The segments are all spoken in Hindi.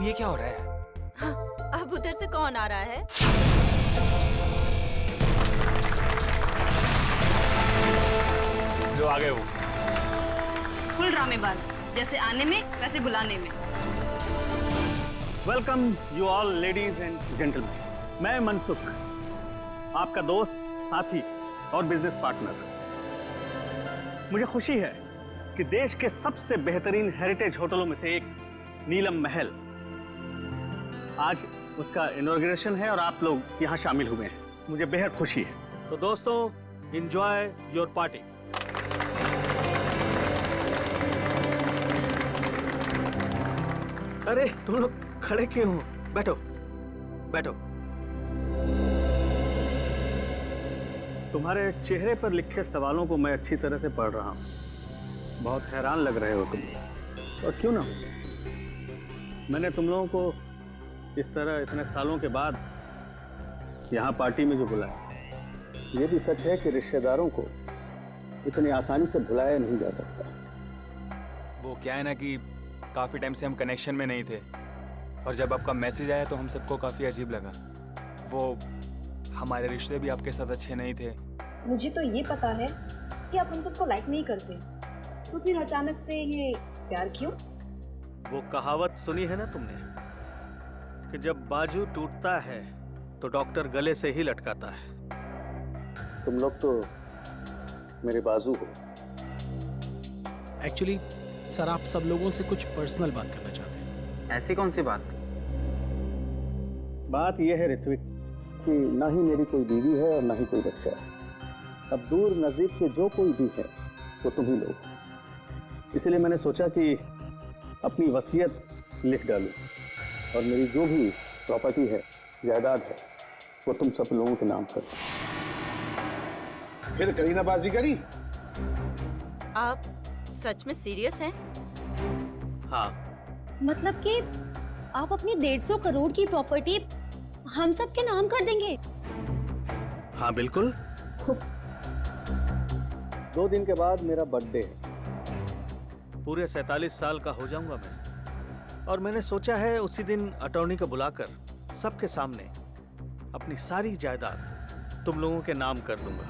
ये क्या हो रहा है? हाँ, अब उधर से कौन आ रहा है? जो आ गए वो फुल ड्रामेबाज, जैसे आने में वैसे बुलाने में। Welcome you all ladies and gentleman. मैं मनसुख, आपका दोस्त, साथी और बिजनेस पार्टनर। मुझे खुशी है कि देश के सबसे बेहतरीन हेरिटेज होटलों में से एक नीलम महल, आज उसका इनॉग्रेशन है और आप लोग यहाँ शामिल हुए हैं। मुझे बेहद खुशी है। तो दोस्तों, एंजॉय योर पार्टी। अरे तुम लोग खड़े क्यों हो? बैठो बैठो। तुम्हारे चेहरे पर लिखे सवालों को मैं अच्छी तरह से पढ़ रहा हूँ। बहुत हैरान लग रहे हो तुम, और क्यों ना। मैंने तुम लोगों को इस तरह इतने सालों के बाद यहाँ पार्टी में जो बुलाया, ये भी सच है कि रिश्तेदारों को इतनी आसानी से भुलाया नहीं जा सकता। वो क्या है ना कि काफी टाइम से हम कनेक्शन में नहीं थे, और जब आपका मैसेज आया तो हम सबको काफी अजीब लगा। वो हमारे रिश्ते भी आपके साथ अच्छे नहीं थे। मुझे तो ये पता है कि आप हम सबको लाइक नहीं करते, तो फिर अचानक से ये प्यार क्यों? वो कहावत सुनी है ना तुमने कि जब बाजू टूटता है तो डॉक्टर गले से ही लटकाता है। तुम लोग तो मेरे बाजू हो। एक्चुअली सर, आप सब लोगों से कुछ पर्सनल बात करना चाहते हैं। ऐसी कौन सी बात? बात यह है ऋत्विक कि ना ही मेरी कोई बीवी है और ना ही कोई बच्चा है। अब दूर नजदीक के जो कोई भी है वो तुम ही लोग। इसलिए मैंने सोचा कि अपनी वसीयत लिख डालूं और मेरी जो भी प्रॉपर्टी है, जायदाद है, वो तुम सब लोगों के नाम कर। फिर करीनाबाजी करी? आप सच में सीरियस हैं? हाँ। मतलब कि आप अपनी 150 करोड़ की प्रॉपर्टी हम सब के नाम कर देंगे? हाँ बिल्कुल। 2 दिन के बाद मेरा बर्थडे है। पूरे 47 साल का हो जाऊंगा मैं, और मैंने सोचा है उसी दिन अटॉर्नी को बुलाकर सबके सामने अपनी सारी जायदाद तुम लोगों के नाम कर दूंगा।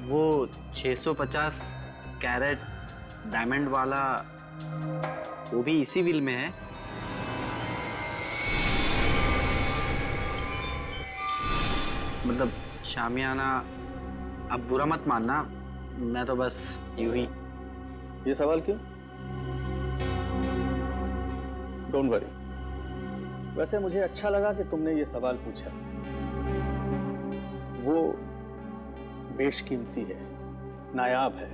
वो 650 कैरेट डायमंड वाला, वो भी इसी विल में है? मतलब शामियाना, अब बुरा मत मानना, मैं तो बस यूं ही। ये सवाल क्यों? Don't worry. वैसे मुझे अच्छा लगा कि तुमने ये सवाल पूछा। वो बेशकीमती है, नायाब है,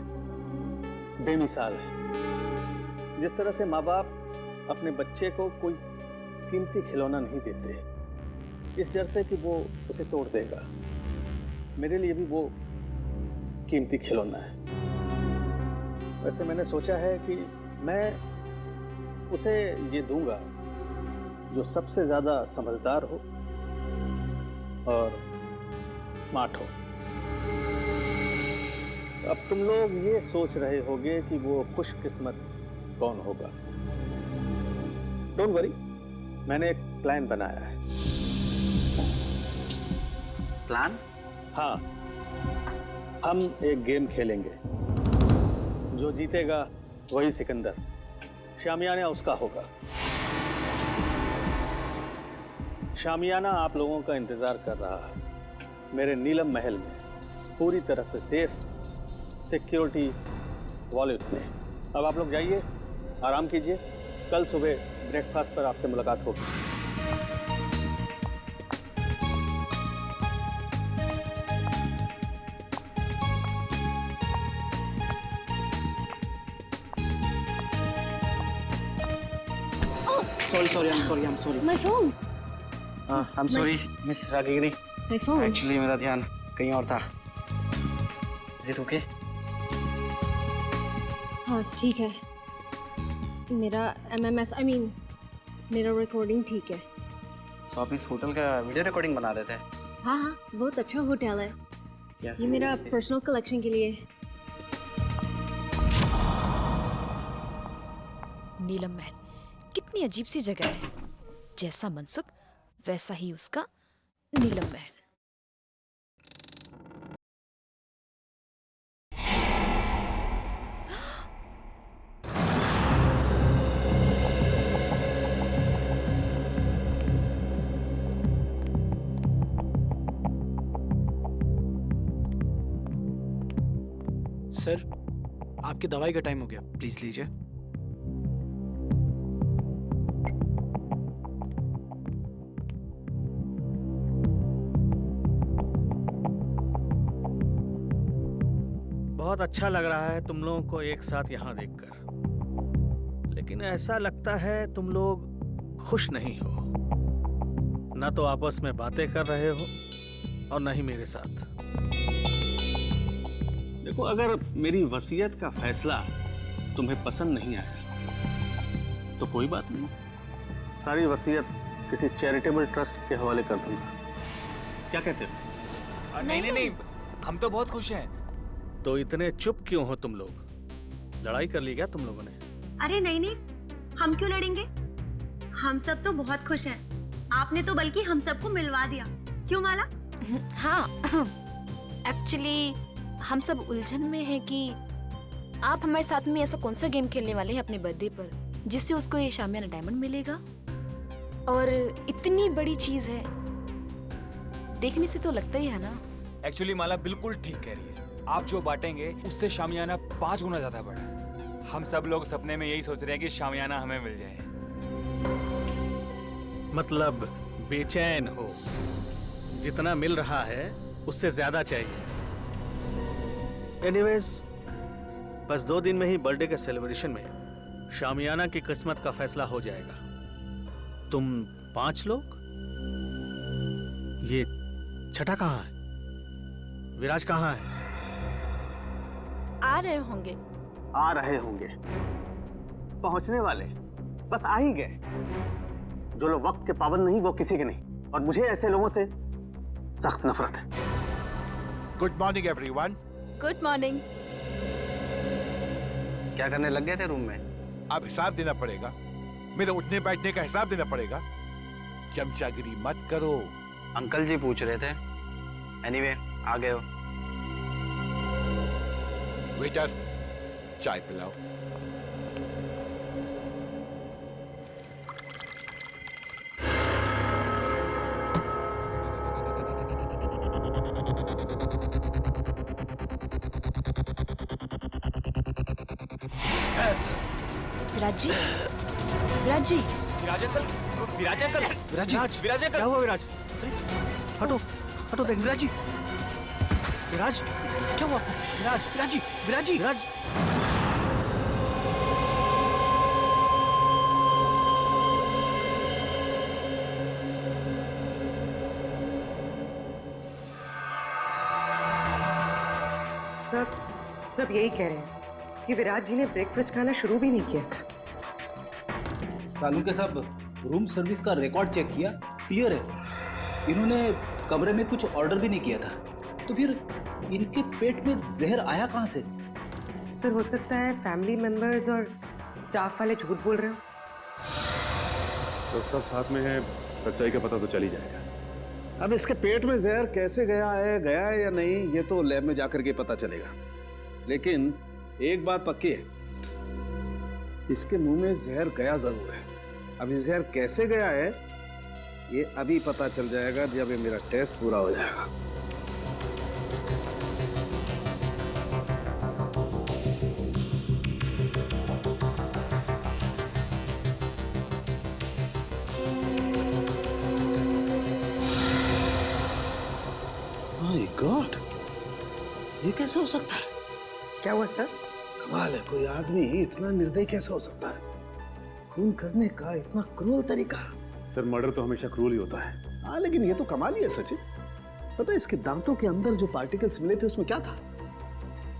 बेमिसाल है। जिस तरह से माँ बाप अपने बच्चे को कोई कीमती खिलौना नहीं देते, इस डर से कि वो उसे तोड़ देगा, मेरे लिए भी वो कीमती खिलौना है। वैसे मैंने सोचा है कि मैं उसे ये दूंगा जो सबसे ज्यादा समझदार हो और स्मार्ट हो। अब तुम लोग ये सोच रहे होगे कि वो खुशकिस्मत कौन होगा। डोंट वरी, मैंने एक प्लान बनाया है। प्लान? हाँ, हम एक गेम खेलेंगे। जो जीतेगा वही सिकंदर, शामियाना उसका होगा। शामियाना आप लोगों का इंतजार कर रहा है मेरे नीलम महल में, पूरी तरह से सेफ, सिक्योरिटी वॉलेट में। अब आप लोग जाइए, आराम कीजिए। कल सुबह ब्रेकफास्ट पर आपसे मुलाकात होगी। Sorry, I'm sorry. My phone. I'm sorry, miss Ragini. My phone. Actually मेरा ध्यान कहीं और था। Is it okay? हाँ ठीक है। मेरा MMS, मेरा रिकॉर्डिंग ठीक है। तो आप इस होटल का वीडियो रिकॉर्डिंग बना रहे थे? हाँ हाँ, बहुत अच्छा होटल है। क्या? ये मेरा पर्सनल कलेक्शन के लिए। नीलम महल कितनी अजीब सी जगह है। जैसा मनसुख वैसा ही उसका नीलम महल। सर, आपकी दवाई का टाइम हो गया, प्लीज लीजिए। बहुत अच्छा लग रहा है तुम लोगों को एक साथ यहाँ देखकर, लेकिन ऐसा लगता है तुम लोग खुश नहीं हो। न तो आपस में बातें कर रहे हो और न ही मेरे साथ। देखो, अगर मेरी वसीयत का फैसला तुम्हें पसंद नहीं आया तो कोई बात नहीं, सारी वसीयत किसी चैरिटेबल ट्रस्ट के हवाले कर दूंगा। क्या कहते हो? नहीं, हम तो बहुत खुश हैं। तो इतने चुप क्यों हो तुम लोग? लड़ाई कर ली क्या तुम लोगों ने? अरे नहीं, हम क्यों लड़ेंगे? हम सब तो बहुत खुश हैं। आपने तो बल्कि हम सबको मिलवा दिया, क्यों माला? हाँ, एक्चुअली हम सब उलझन में हैं कि आप हमारे साथ में ऐसा कौन सा गेम खेलने वाले हैं अपने बर्थडे पर जिससे उसको ये शामियाना डायमंड मिलेगा। और इतनी बड़ी चीज है, देखने से तो लगता ही है ना। एक्चुअली माला बिल्कुल ठीक कह रही है। आप जो बांटेंगे उससे शामियाना 5 गुना ज्यादा बड़ा। हम सब लोग सपने में यही सोच रहे हैं कि शामियाना हमें मिल जाए। मतलब बेचैन हो, जितना मिल रहा है उससे ज्यादा चाहिए। एनीवेज, बस 2 दिन में ही बर्थडे के सेलिब्रेशन में शामियाना की किस्मत का फैसला हो जाएगा। तुम 5 लोग, ये छठा कहाँ है? विराज कहाँ है? आ रहे होंगे। आ रहे होंगे, पहुंचने वाले, बस आ ही गए। जो लोग वक्त के पाबंद नहीं वो किसी के नहीं, और मुझे ऐसे लोगों से सख्त नफरत है। Good morning everyone. Good morning. क्या करने लग गए थे रूम में? अब हिसाब देना पड़ेगा, मेरे उठने बैठने का हिसाब देना पड़ेगा। चमचागिरी मत करो। अंकल जी पूछ रहे थे। एनीवे, आ गए हो। वेटर, चाय पिलाओ। विराज जी, विराज जी, विराज अंकल, विराज अंकल, विराज अंकल, क्या हुआ विराज? हटो हटो, देख विराज जी। विराज, क्या हुआ? विराज, विराज जी, विराज जी, विराज। सब यही कह रहे हैं कि विराज जी ने ब्रेकफास्ट खाना शुरू भी नहीं किया था। सालुंके साहब, रूम सर्विस का रिकॉर्ड चेक किया, क्लियर है। इन्होंने कमरे में कुछ ऑर्डर भी नहीं किया था, तो फिर इनके पेट में जहर आया कहाँ से? सर, हो सकता है फैमिली मेंबर्स और स्टाफ वाले झूठ बोल रहे हो। तो सब साथ में है, सच्चाई का पता तो चल ही जाएगा। अब इसके पेट में जहर कैसे गया है या नहीं, ये तो लैब में जाकर के पता चलेगा। लेकिन एक बात पक्की है, इसके मुंह में जहर गया जरूर है। अब ये जहर कैसे गया है ये अभी पता चल जाएगा जब ये मेरा टेस्ट पूरा हो जाएगा। माय गॉड, ये कैसे हो सकता है? क्या हुआ सर? कमाल है, कोई आदमी इतना निर्दयी कैसे हो सकता है? खून करने का इतना क्रूर तरीका। सर, मर्डर तो हमेशा क्रूर ही होता है। हाँ, लेकिन ये तो कमाल ही है सचिन। पता है इसके दांतों के अंदर जो पार्टिकल्स मिले थे उसमें क्या था?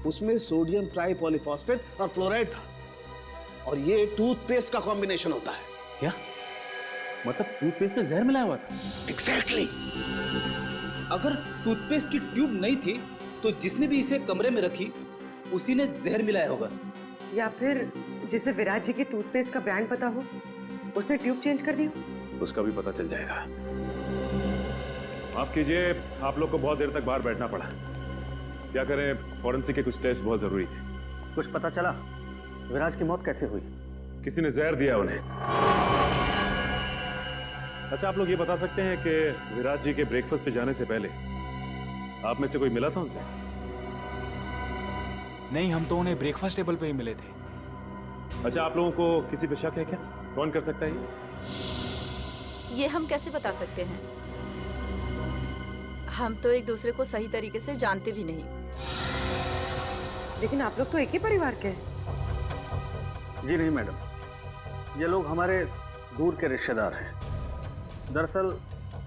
उसमें सोडियम ट्राइपॉलीफॉस्फेट और फ्लोराइड था, और ये टूथपेस्ट का कॉम्बिनेशन होता है। क्या मतलब टूथपेस्ट में जहर मिला हुआ था? एग्जैक्टली। अगर टूथपेस्ट की ट्यूब नहीं थी तो जिसने भी इसे कमरे में रखी उसी ने जहर मिलाया होगा। या फिर जिसे विराज जी के टूथपेस्ट का ब्रांड पता हो। उसने ट्यूब चेंज कर दी? उसका भी पता चल जाएगा। माफ कीजिए, आप लोग को बहुत देर तक बाहर बैठना पड़ा। क्या करें, फॉरेंसिक के कुछ टेस्ट बहुत जरूरी थे। कुछ पता चला विराज की मौत कैसे हुई? किसी ने जहर दिया उन्हें। अच्छा, आप लोग ये बता सकते हैं कि विराज जी के ब्रेकफास्ट पे जाने से पहले आप में से कोई मिला था उनसे? नहीं, हम तो उन्हें ब्रेकफास्ट टेबल पे ही मिले थे। अच्छा, आप लोगों को किसी पे शक है क्या? कौन कर सकता है ये हम कैसे बता सकते हैं? हम तो एक दूसरे को सही तरीके से जानते भी नहीं। लेकिन आप लोग तो एक ही परिवार के हैं। जी नहीं मैडम, ये लोग हमारे दूर के रिश्तेदार हैं। दरअसल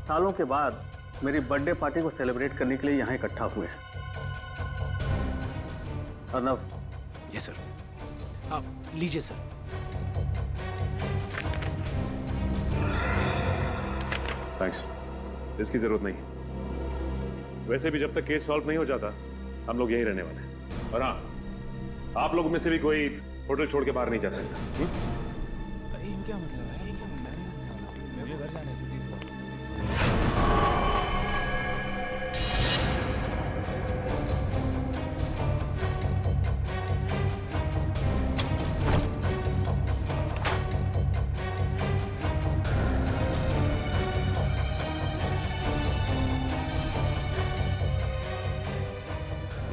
सालों के बाद मेरी बर्थडे पार्टी को सेलिब्रेट करने के लिए यहाँ इकट्ठा हुए हैं। अर्नव। Yes sir. आप लीजिए सर। थैंक्स, इसकी जरूरत नहीं। वैसे भी जब तक केस सॉल्व नहीं हो जाता हम लोग यहीं रहने वाले हैं। और हाँ, आप लोगों में से भी कोई होटल छोड़ के बाहर नहीं जा सकता। अरे ये क्या मतलब है? ये क्या मतलब है? मैं भी घर जाने से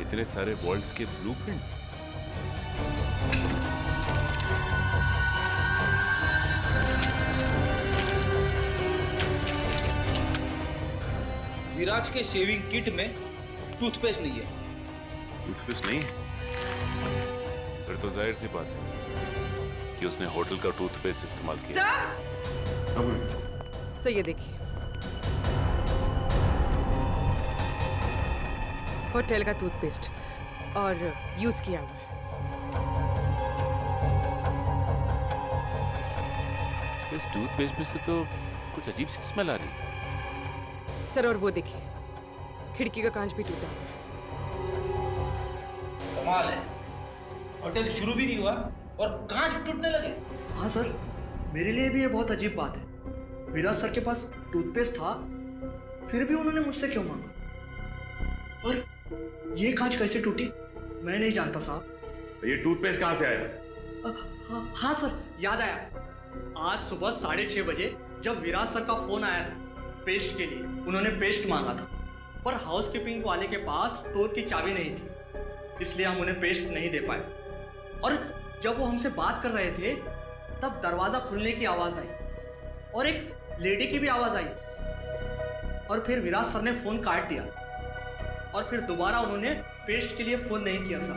इतने सारे वॉल्ट्स के ब्लूप्रिंट्स। विराज के शेविंग किट में टूथपेस्ट नहीं है। टूथपेस्ट नहीं? फिर तो जाहिर सी बात है कि उसने होटल का टूथपेस्ट इस्तेमाल किया। सर ये देखिए, होटल का टूथपेस्ट और यूज किया हुआ है। इस टूथपेस्ट में से तो कुछ अजीब सी स्मेल आ रही है। सर और वो देखिए, खिड़की का कांच भी टूटा हुआ है। कमाल है, होटल शुरू भी नहीं हुआ और कांच टूटने लगे। हाँ सर, मेरे लिए भी ये बहुत अजीब बात है। विराज सर के पास टूथपेस्ट था, फिर भी उन्होंने मुझसे क्यों मांगा? और ये कांच कैसे टूटी मैं नहीं जानता साहब। ये टूथपेस्ट कहाँ से आया? हाँ सर, याद आया। आज सुबह 6:30 बजे जब विराज सर का फोन आया था पेस्ट के लिए, उन्होंने पेस्ट मांगा था, पर हाउसकीपिंग वाले के पास स्टोर की चाबी नहीं थी, इसलिए हम उन्हें पेस्ट नहीं दे पाए। और जब वो हमसे बात कर रहे थे तब दरवाजा खुलने की आवाज आई और एक लेडी की भी आवाज आई, और फिर विराज सर ने फोन काट दिया और फिर दोबारा उन्होंने पेस्ट के लिए फोन नहीं किया सर।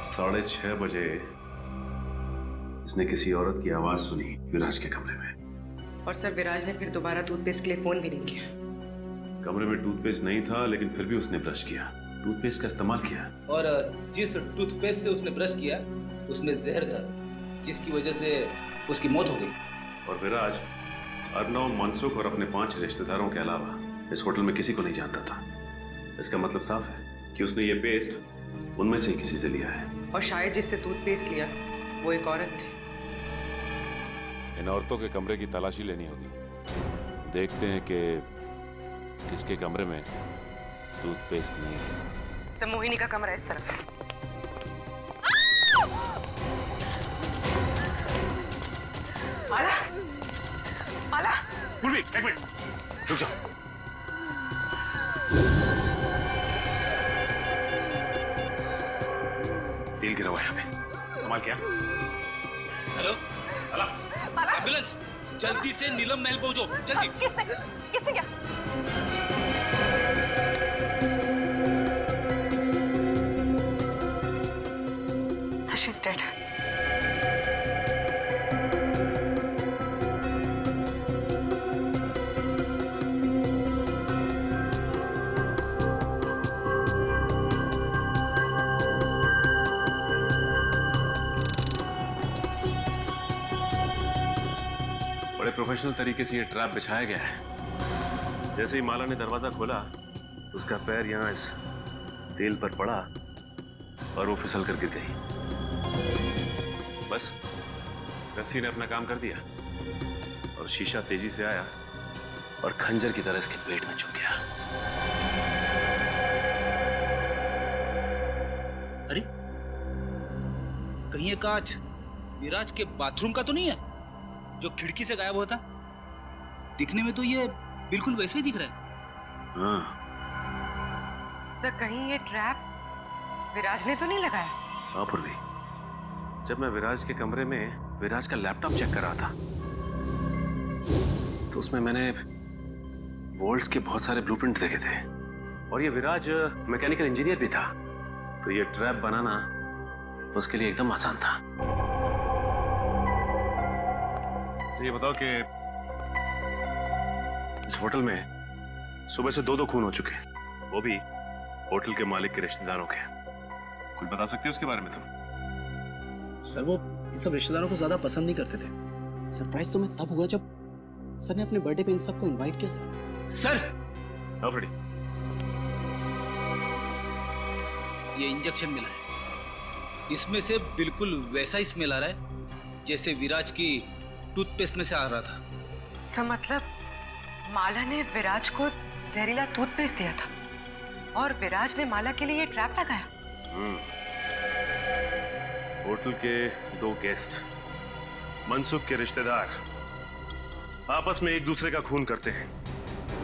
6:30 बजे इसने किसी औरत की आवाज सुनी विराज के कमरे में। और सर विराज ने फिर दोबारा टूथपेस्ट के लिए फोन भी नहीं किया। कमरे में टूथपेस्ट नहीं था, लेकिन फिर भी उसने ब्रश किया, टूथपेस्ट का इस्तेमाल किया। और जिस टूथपेस्ट से उसने ब्रश किया उसमें जहर था, जिसकी वजह से उसकी मौत हो गई। और विराज अर्नव, मनसुख और अपने 5 रिश्तेदारों के अलावा इस होटल में किसी को नहीं जानता था। इसका मतलब साफ है कि उसने ये पेस्ट उनमें से किसी से लिया है। और शायद जिससे टूथपेस्ट लिया वो एक औरत थी। इन औरतों के कमरे की तलाशी लेनी होगी। देखते हैं कि किसके कमरे में टूथपेस्ट नहीं है। सर मोहिनी का कमरा इस तरफ है। आला, आला। एक मिनट, रुक जाओ। तेल गिरा हुआ है यहाँ पे, संभाल क्या? हेलो, एम्बुलेंस, जल्दी से नीलम महल पहुंचो, जल्दी। किसने क्या? She's dead. बड़े प्रोफेशनल तरीके से ये ट्रैप बिछाया गया है। जैसे ही माला ने दरवाजा खोला, उसका पैर यहाँ इस तेल पर पड़ा और वो फिसल कर गिर गई। बस रस्सी ने अपना काम कर दिया और शीशा तेजी से आया और खंजर की तरह इसके पेट में चुभ गया। अरे कहीं ये कांच विराज के बाथरूम का तो नहीं है जो खिड़की से गायब होता? दिखने में तो ये बिल्कुल वैसे ही दिख रहा है। हाँ सर कहीं ये ट्रैप विराज ने तो नहीं लगाया? हाँ पूर्वी, जब मैं विराज के कमरे में विराज का लैपटॉप चेक कर रहा था तो उसमें मैंने वोल्ट्स के बहुत सारे ब्लूप्रिंट देखे थे और ये विराज मैकेनिकल इंजीनियर भी था, तो ये ट्रैप बनाना उसके लिए एकदम आसान था। तो ये बताओ कि इस होटल में सुबह से दो खून हो चुके हैं, वो भी होटल के मालिक के रिश्तेदारों के। कुछ बता सकते हो उसके बारे में तुम? सर वो इन सब रिश्तेदारों को ज्यादा पसंद नहीं करते थे। सरप्राइज तो मैं तब हुआ जब सर ने अपने बर्थडे पे इन सबको इनवाइट किया। सर हाँ फ्रेडी, ये इंजेक्शन मिला है, इसमें से बिल्कुल वैसा ही स्मेल आ रहा है जैसे विराज की टूथपेस्ट में से आ रहा था। सर मतलब माला ने विराज को जहरीला टूथपेस्ट दिया था और विराज ने माला के लिए ये ट्रैप लगाया। होटल के दो गेस्ट मनसुख के रिश्तेदार आपस में एक दूसरे का खून करते हैं,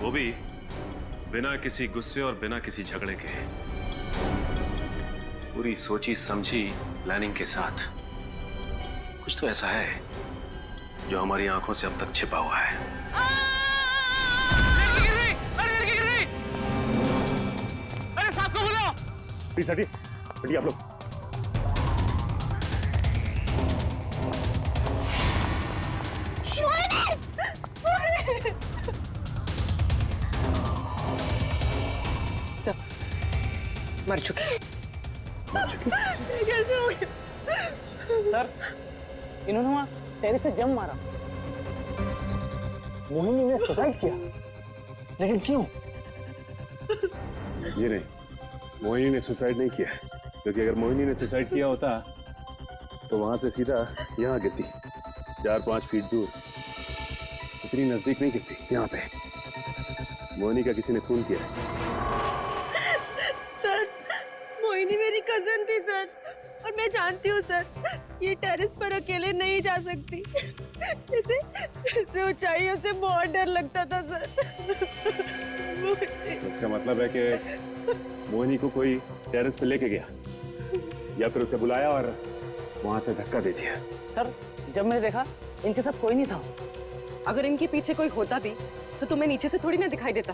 वो भी बिना किसी गुस्से और बिना किसी झगड़े के, पूरी सोची समझी प्लानिंग के साथ। कुछ तो ऐसा है जो हमारी आंखों से अब तक छिपा हुआ है। अरे साहब को बुलाओ। प्लीज हटिए आप लोग। मर चुकी। कैसे हो गया? सर इन्होंने वहां टेरिस से जंप मारा। मोहिनी ने सुसाइड किया, लेकिन क्यों? ये नहीं, मोहिनी ने सुसाइड नहीं किया, क्योंकि अगर मोहिनी ने सुसाइड किया होता तो वहां से सीधा यहाँ गिरती, 4-5 फीट दूर, इतनी नजदीक नहीं गिरती। यहाँ पे मोहिनी का किसी ने खून किया है। सर मोहिनी मेरी कजन थी सर, और मैं जानती हूँ सर ये टेरेस पर अकेले नहीं जा सकती। इसे ऊंचाइयों से बहुत डर लगता था सर। इसका मतलब है कि मोहिनी को कोई टेरेस पे लेके गया या फिर उसे बुलाया और वहां से धक्का दे दिया। सर जब मैंने देखा इनके साथ कोई नहीं था। अगर इनके पीछे कोई होता भी तो तुम्हें नीचे से थोड़ी ना दिखाई देता।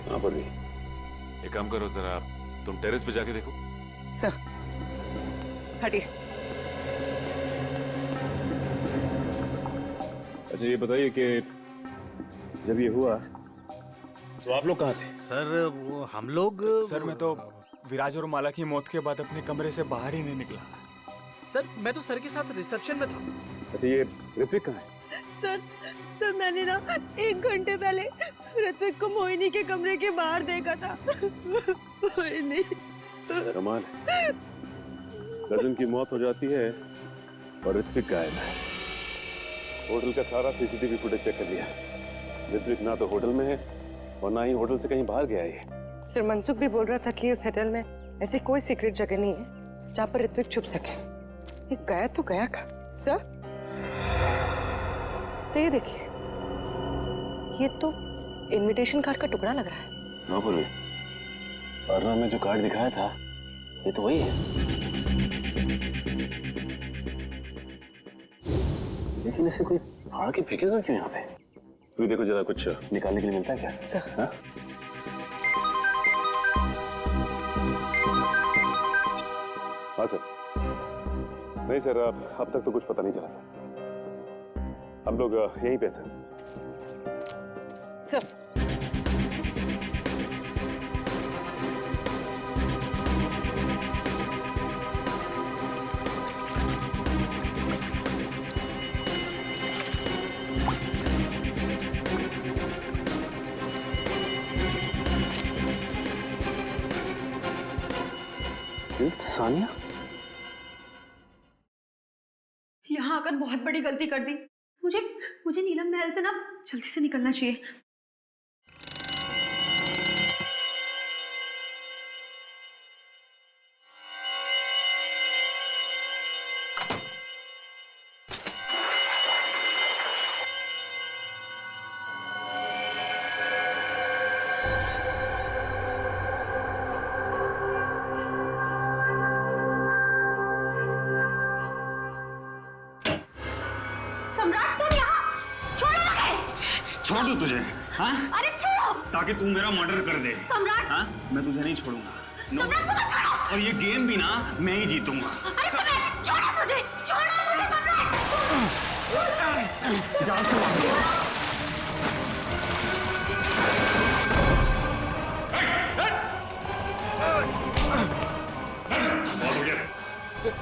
हाँ पूर्वी, एक काम करो, जरा तुम टेरेस पे जाके देखो। सर हटिए। अच्छा ये बताइए कि जब ये हुआ तो आप लोग कहाँ थे? सर वो हम लोग, सर मैं तो विराज और माला की मौत के बाद अपने कमरे से बाहर ही नहीं निकला। सर मैं तो सर के साथ रिसेप्शन में था। अच्छा ये ऋत्विक कहाँ है? सर मैंने ना 1 घंटे पहले ऋत्विक को मोहिनी के कमरे के बाहर देखा था। मोहिनी कमाल है, कजन की मौत हो जाती है और ऋत्विक गायब है। होटल का सारा सीसीटीवी फुटेज चेक कर लिया, ऋत्विक ना तो होटल में है और ना ही होटल से कहीं बाहर गया है। सर मनसुख भी बोल रहा था कि उस होटल में ऐसी कोई सीक्रेट जगह नहीं है जहाँ पर ऋत्विक छुप सके। ये गया तो गया कहाँ? सर ये देखिए, ये तो इनविटेशन कार्ड का टुकड़ा लग रहा है। हाँ बोलिए, अर्णव में जो कार्ड दिखाया था ये तो वही है, लेकिन इसे कोई फाड़ के फेंकेगा क्यों यहाँ पे? तो देखो जरा कुछ निकालने के लिए मिलता है क्या? सर हाँ? हाँ सर। नहीं सर, अब तक तो कुछ पता नहीं चला सर। हम लोग यहीं पे सर। सर सानिया? आफत बहुत बड़ी गलती कर दी। मुझे मुझे नीलम महल से ना जल्दी से निकलना चाहिए। सम्राट तुम यहाँ, छोड़ो मुझे। छोड़ दूं तुझे? हाँ? अरे छोड़ो। ताकि तू मेरा मर्डर कर दे। सम्राट। हाँ? मैं तुझे नहीं छोड़ूंगा। सम्राट मुझे छोड़ो। और ये गेम भी ना मैं ही जीतूंगा। अरे तुम ऐसे छोड़ो मुझे सम्राट। जान से मार।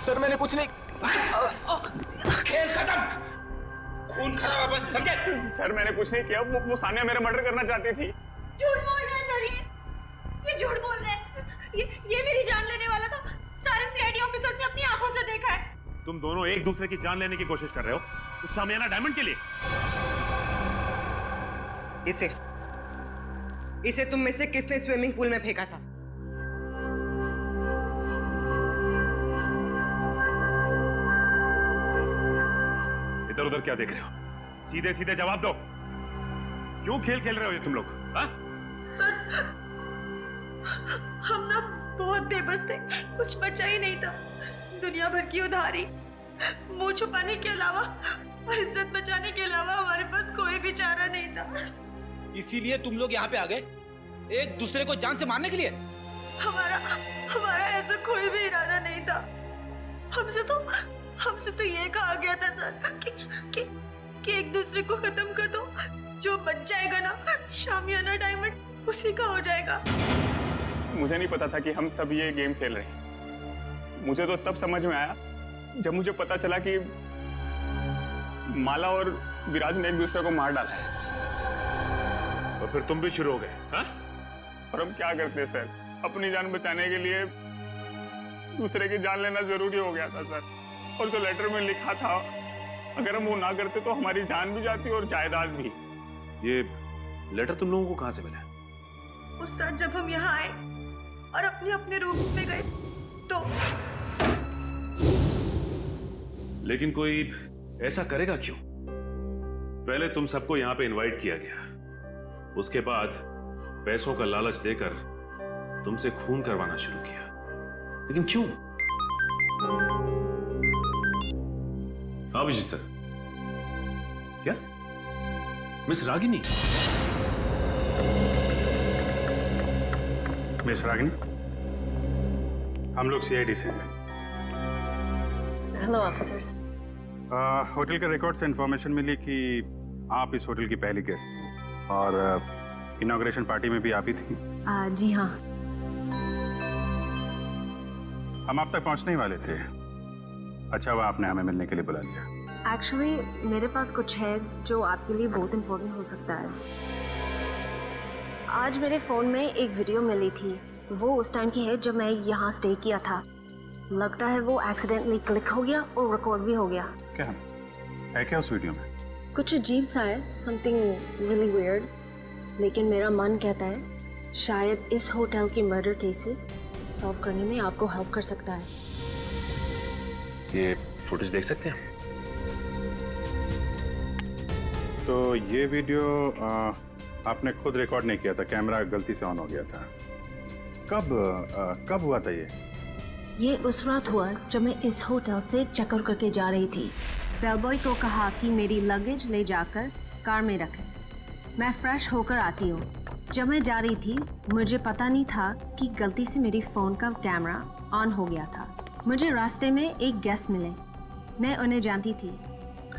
सर मैंने कुछ नहीं। खेल खत्म, खून खराब है, समझे? सर मैंने कुछ नहीं किया, वो सानिया मेरा मर्डर करना चाहती थी। झूठ बोल रहे हैं सर, ये झूठ बोल रहे हैं। ये मेरी जान लेने वाला था। सारे सीआईडी ऑफिसर्स ने अपनी आंखों से देखा है। तुम दोनों एक दूसरे की जान लेने की कोशिश कर रहे हो उस शामियाना डायमंड के लिए। इसे तुम में से किसने स्विमिंग पूल में फेंका था? इधर उधर क्या देख रहे हो? सीधे सीधे जवाब दो। क्यों खेल खेल रहे हो ये तुम लोग? हाँ? सर हम ना बहुत बेबस थे, कुछ बचा ही नहीं था। दुनिया भर की उधारी, मुंह छुपाने के अलावा और इज्जत बचाने के अलावा हमारे पास कोई भी चारा नहीं था। इसीलिए तुम लोग यहाँ पे आ गए, एक दूसरे को जान से मारने के लिए? हमारा ऐसा कोई भी इरादा नहीं था। हमसे तो ये कहा गया था सर कि एक दूसरे को खत्म कर दो, जो बच जाएगा ना शामियाना डायमंड उसी का हो जाएगा। मुझे नहीं पता था कि हम सब ये गेम खेल रहे हैं। मुझे तो तब समझ में आया जब मुझे पता चला कि माला और विराज ने एक दूसरे को मार डाला है। और फिर तुम भी शुरू हो गए? हाँ? और हम क्या करते सर, अपनी जान बचाने के लिए दूसरे की जान लेना जरूरी हो गया था सर। और जो लेटर में लिखा था, अगर हम वो ना करते तो हमारी जान भी जाती और जायदाद भी। ये लेटर तुम लोगों को कहां से मिला? उस रात जब हम यहाँ आए और अपने अपने रूम्स में गए तो। लेकिन कोई ऐसा करेगा क्यों? पहले तुम सबको यहाँ पे इनवाइट किया गया, उसके बाद पैसों का लालच देकर तुमसे खून करवाना शुरू किया। लेकिन क्यों? अभिजीत सर, क्या मिस रागिनी? मिस रागिनी, हम लोग सीआईडी से हैं। Hello officers. होटल के रिकॉर्ड से इंफॉर्मेशन मिली कि आप इस होटल की पहली गेस्ट थी और इनॉग्रेशन पार्टी में भी आप ही थी। जी हाँ। हम आप तक पहुंचने ही वाले थे। अच्छा हुआ आपने हमें मिलने के लिए बुला लिया। एक्चुअली मेरे पास कुछ है जो आपके लिए बहुत इम्पोर्टेंट हो सकता है। आज मेरे फ़ोन में एक वीडियो मिली थी, वो उस टाइम की है जब मैं यहाँ स्टे किया था। लगता है वो एक्सीडेंटली क्लिक हो गया और रिकॉर्ड भी हो गया। क्या है क्या उस वीडियो में? कुछ अजीब सा है, समथिंग रियली वियर्ड, लेकिन मेरा मन कहता है शायद इस होटल के मर्डर केसेस सॉल्व करने में आपको हेल्प कर सकता है। ये फुटेज देख सकते हैं? तो ये वीडियो आपने खुद रिकॉर्ड नहीं किया था, कैमरा गलती से ऑन हो गया था। कब हुआ था ये उस रात हुआ जब मैं इस होटल से चेकआउट करके जा रही थी। बेलबॉय को कहा कि मेरी लगेज ले जाकर कार में रखें। मैं फ्रेश होकर आती हूँ। जब मैं जा रही थी मुझे पता नहीं था कि गलती से मेरी फ़ोन का कैमरा ऑन हो गया था। मुझे रास्ते में एक गेस्ट मिले, मैं उन्हें जानती थी,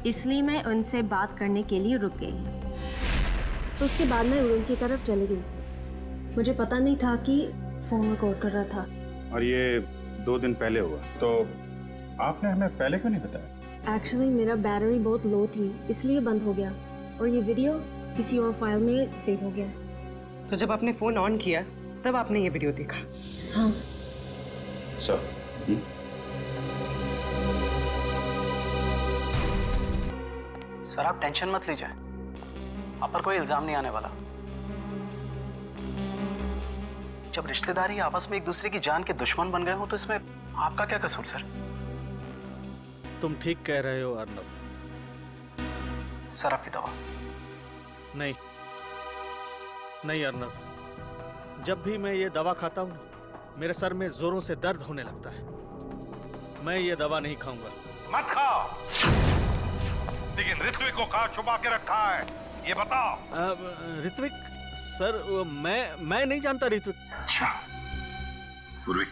इसलिए मैं उनसे बात करने के लिए रुक गई। तो उसके बाद मैं रूम की तरफ चली गई। मुझे पता नहीं था कि फ़ोन रिकॉर्ड कर रहा था। और ये 2 दिन पहले हुआ, तो आपने हमें पहले क्यों नहीं बताया? एक्चुअली मेरा बैटरी बहुत लो थी, इसलिए बंद हो गया और ये वीडियो किसी और फाइल में सेव हो गया। तो जब आपने फोन ऑन किया तब आपने ये वीडियो देखा? हाँ। सर आप टेंशन मत लीजिए, आप पर कोई इल्जाम नहीं आने वाला। जब रिश्तेदारी आपस में एक दूसरे की जान के दुश्मन बन गए हो तो इसमें आपका क्या कसूर सर? तुम ठीक कह रहे हो अर्नब। सर आपकी दवा। नहीं नहीं अर्नब, जब भी मैं ये दवा खाता हूँ मेरे सर में जोरों से दर्द होने लगता है। मैं ये दवा नहीं खाऊंगा। मत खाओ, लेकिन ऋत्विक को कहाँ छुपा के रखा है ये बताओ। ऋत्विक सर, मैं नहीं जानता ऋत्विक। अच्छा पूर्वी,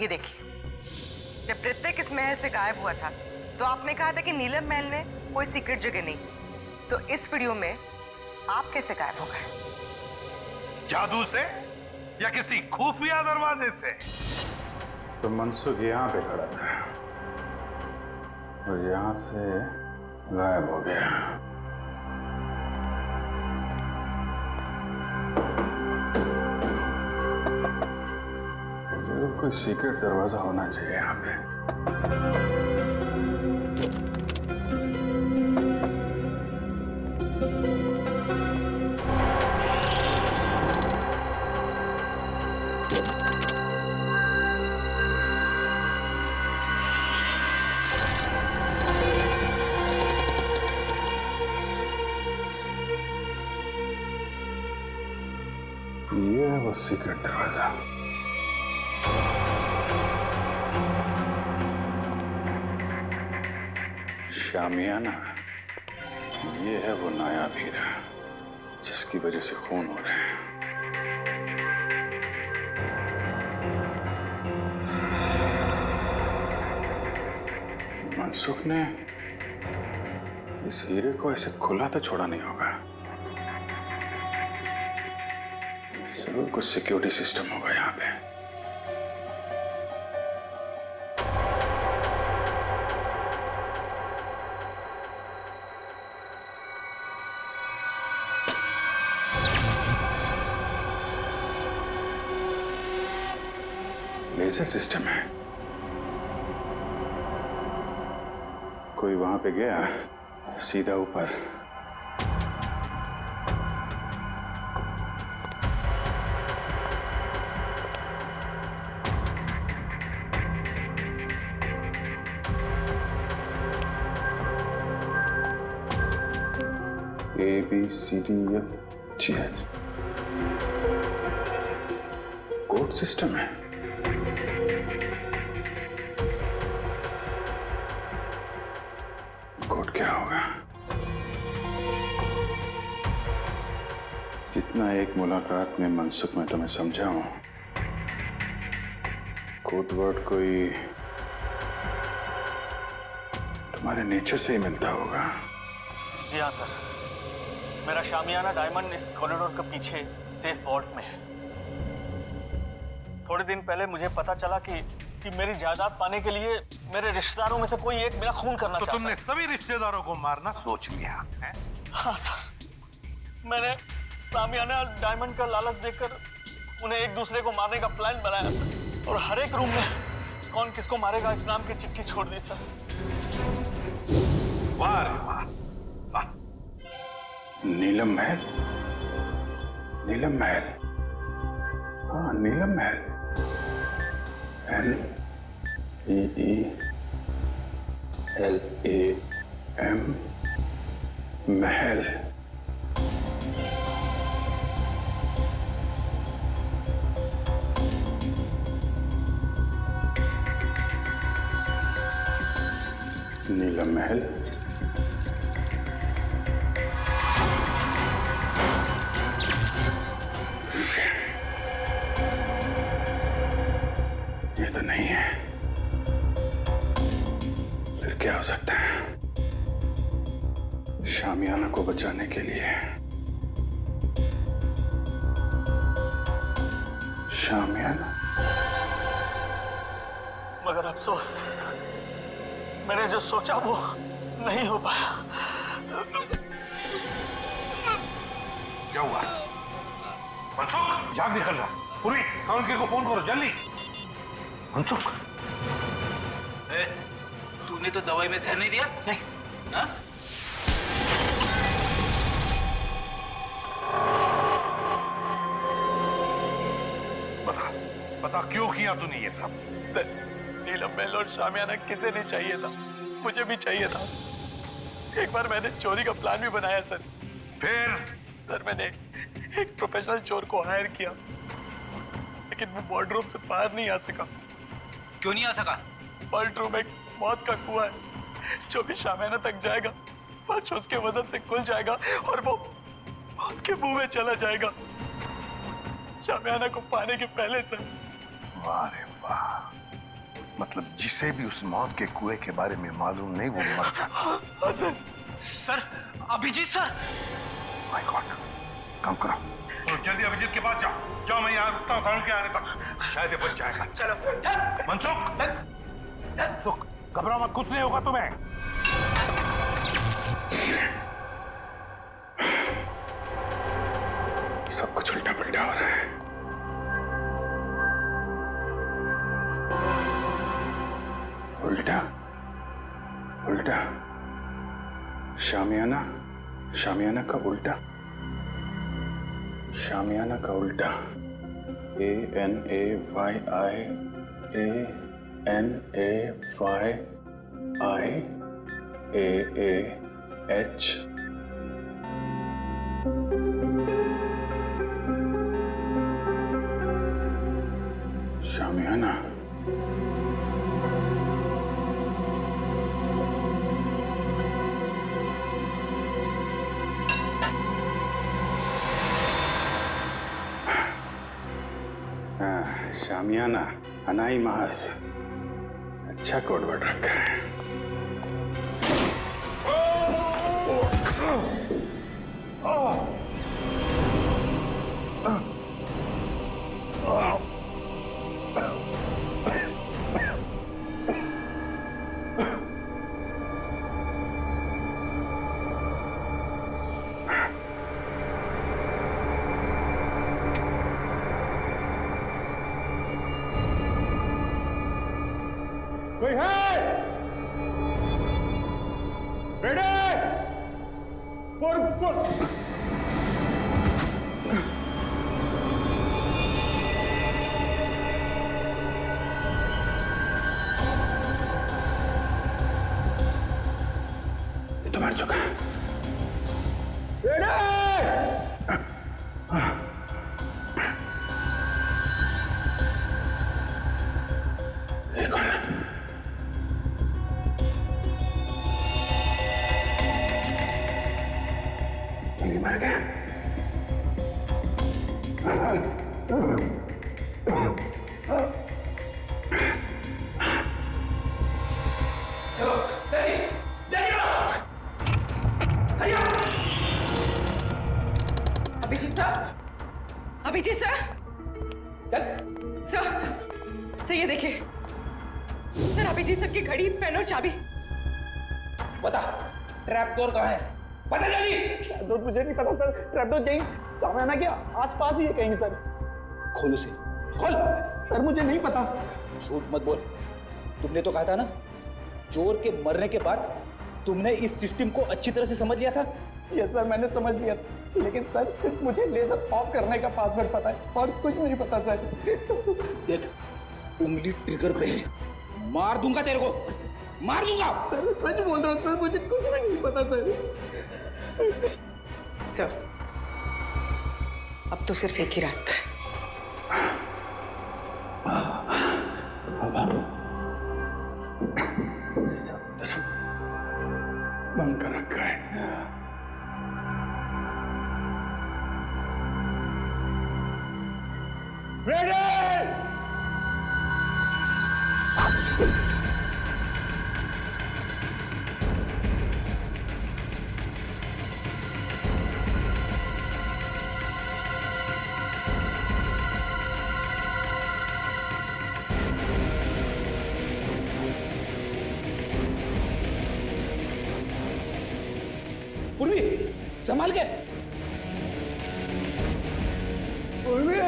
ये देखिए, जब ऋत्विक इस महल से गायब हुआ था तो आपने कहा था कि नीलम महल में कोई सीक्रेट जगह नहीं, तो इस वीडियो में आप कैसे गायब हो गए? जादू से या किसी खुफिया दरवाजे से? तो मनसुख यहाँ पे खड़ा था और यहाँ से गायब हो गया। जरूर कोई सीक्रेट दरवाजा होना चाहिए यहाँ पे। ये है वो सीक्रेट दरवाजा। शामियाना, ये है वो नायाब हीरा जिसकी वजह से खून हो रहे हैं। मनसुख ने इस हीरे को ऐसे खुला तो छोड़ा नहीं होगा। जरूर कुछ सिक्योरिटी सिस्टम होगा यहाँ पे। लेजर सिस्टम है। कोई वहां पे गया सीधा ऊपर। ABCDFGH कोड सिस्टम है। कोड क्या होगा? जितना एक मुलाकात में मनसुख में तुम्हें समझा हूं, कोड वर्ड कोई तुम्हारे नेचर से ही मिलता होगा। जी हाँ सर, मेरा शामियाना डायमंड इस कॉरिडोर के पीछे सेफ वॉल्ट में है। थोड़े दिन पहले मुझे पता चला कि मेरी जायदाद पाने के लिए मेरे रिश्तेदारों में से कोई एक मेरा खून करना चाहता है। तुमने सभी रिश्तेदारों को मारना सोच लिया है? हाँ सर, मैंने शामियाना और डायमंड का लालच देकर उन्हें एक दूसरे को मारने का प्लान बनाया सर, और हर एक रूम में कौन किसको मारेगा इस नाम की चिट्ठी छोड़ दी सर। वाह रे वाह। नीलम महल, नीलम महल, हाँ नीलम महल, NEELAM महल। नीलम महल, ये तो नहीं है। फिर क्या हो सकता है? शामियाना को बचाने के लिए शामियाना। मगर अफसोस, मैंने जो सोचा वो नहीं हो पाया। क्या हुआ? मनसुख, जाग निकल रहा। पूरी काउंटी को फोन करो जल्दी। मनसुख, तूने तो दवाई में जहर नहीं दिया? नहीं। हाँ? बता क्यों किया तूने ये सब? सर, नीलम महल और शामियाना किसे नहीं चाहिए था, मुझे भी चाहिए था। एक बार मैंने चोरी का प्लान भी बनाया सर। फिर? सर मैंने एक प्रोफेशनल चोर को हायर किया, लेकिन वो वार्डरोब से बाहर नहीं आ सका। क्यों नहीं आ सका? वार्डरोब एक मौत का कुआं है, जो भी शामियाना तक जाएगा फर्श उसके वजन से खुल जाएगा और वो मौत के मुंह में चला जाएगा, शामियाना को पाने के पहले सर। वाह रे वाह, मतलब जिसे भी उस मौत के कुएं के बारे में मालूम नहीं वो मर जाता। हाँ sir. Sir, Abhijeet sir. My god, काम करो। तो जल्दी अभिजीत के पास जाओ। जाओ, मैं यहाँ रुकता हूँ के आने तक, शायद ये बच जाएगा। चलो। मनसुख, घबराओ मत, कुछ नहीं होगा तुम्हें। सब कुछ उल्टा पुल्टा हो रहा है। उल्टा उल्टा, शामियाना का उल्टा, शामियाना का उल्टा। ANAYIANAYIAH। शामियाना। शामियाना, अनाई मास, अच्छा कोडवर्ड रखा है। कोई है? रेडी? ये तो मर चुका है। ये कौन है? ये मर गया। Abhijeet sir, Abhijeet sir, sir ये देखिए सर, अभिजीत सर की घड़ी, पेन और चाबी। बता, ट्रैप डोर कहाँ है? पता जल्दी। ट्रैप डोर मुझे नहीं पता सर, ट्रैप डोर कहीं शामियाना के आसपास ही है कहीं सर। खोल उसे, खोल। सर मुझे नहीं पता। झूठ मत बोल, तुमने तो कहा था ना चोर के मरने के बाद तुमने इस सिस्टम को अच्छी तरह से समझ लिया था। यस सर, मैंने समझ लिया, लेकिन सर सिर्फ मुझे लेजर ऑफ करने का पासवर्ड पता है और कुछ नहीं पता सर। देख, उंगली ट्रिगर पे है, मार दूंगा तेरे को, मार दूंगा। सर सच बोल रहा हूँ सर, मुझे कुछ भी नहीं पता सर, अब तो सिर्फ एक ही रास्ता है। सब तरफ बंद कर रखा है। पूर्वी, संभाल के। पूर्वी,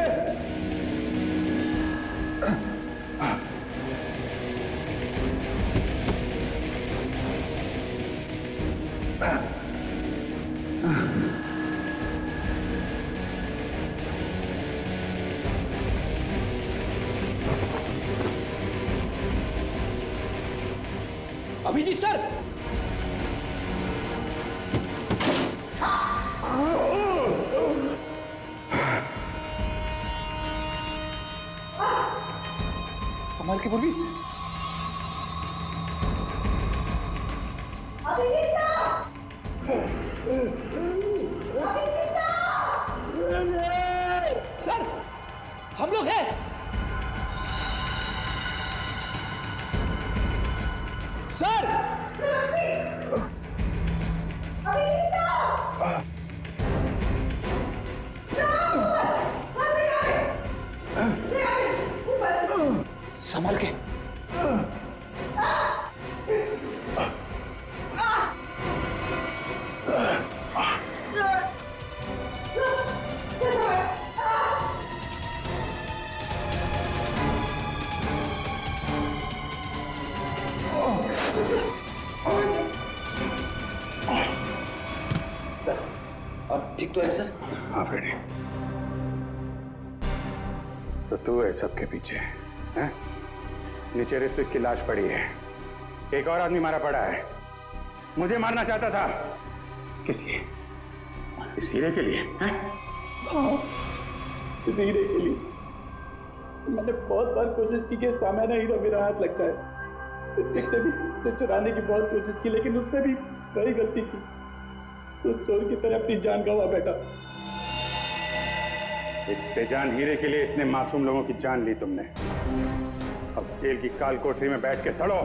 अभिजीत सर! संभाल के पूर्वी। सर, हम लोग हैं। सर! संभाल के। सर, अब ठीक तो है सर? हाँ फ्रेडी, तो तू है सबके पीछे, हैं? नीचे ऋत्विक की लाश पड़ी है, एक और आदमी मारा पड़ा है। मुझे मारना चाहता था, किस लिए? इस हीरे के लिए, हैं? हाँ, इस हीरे के लिए। मैंने बहुत बार कोशिश की कि सामान्य हीरा मेरा हाथ लग जाए। इसने भी उसे चुराने की बहुत कोशिश की, लेकिन उसने भी वही गलती की। तो चोर की तरह अपनी जान गंवा बैठा। इस बेजान हीरे के लिए इतने मासूम लोगों की जान ली तुमने। अब जेल की काल कोठरी में बैठ के सड़ो।